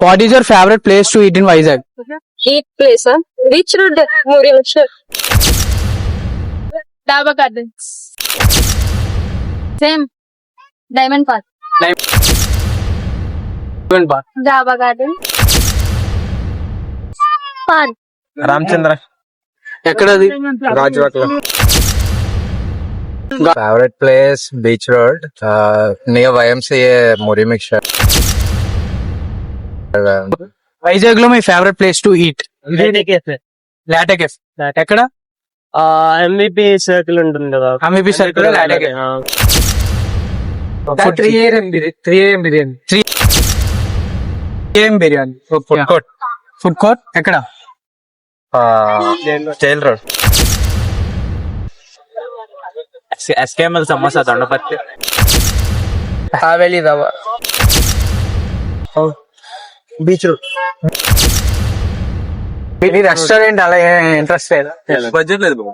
What is your favorite place to eat in Vizag? Eat place, huh? Beach Road, Muriyamsha. Daba Gardens. Same. Diamond Park. Diamond Park. Daba Garden. Park. Ramachandra ఎక్కడది? రాజవాకలో. Favourite place beach road near YMCA మురి mixture. Vizag లో మీ favourite place to eat? Latte cafe. ఎక్కడ? MVP circle ఉంటుంది కదా, MVP circle latte cafe. 3AM biryani. 3AM biryani. Food court. Food court ఎక్కడ? Style road. SKML samosa దండపత్తి. హావేలి దవా. Beach road. రెస్టారెంట్ అలా ఇంట్రెస్ట్ లేదా? బడ్జెట్ లేదు.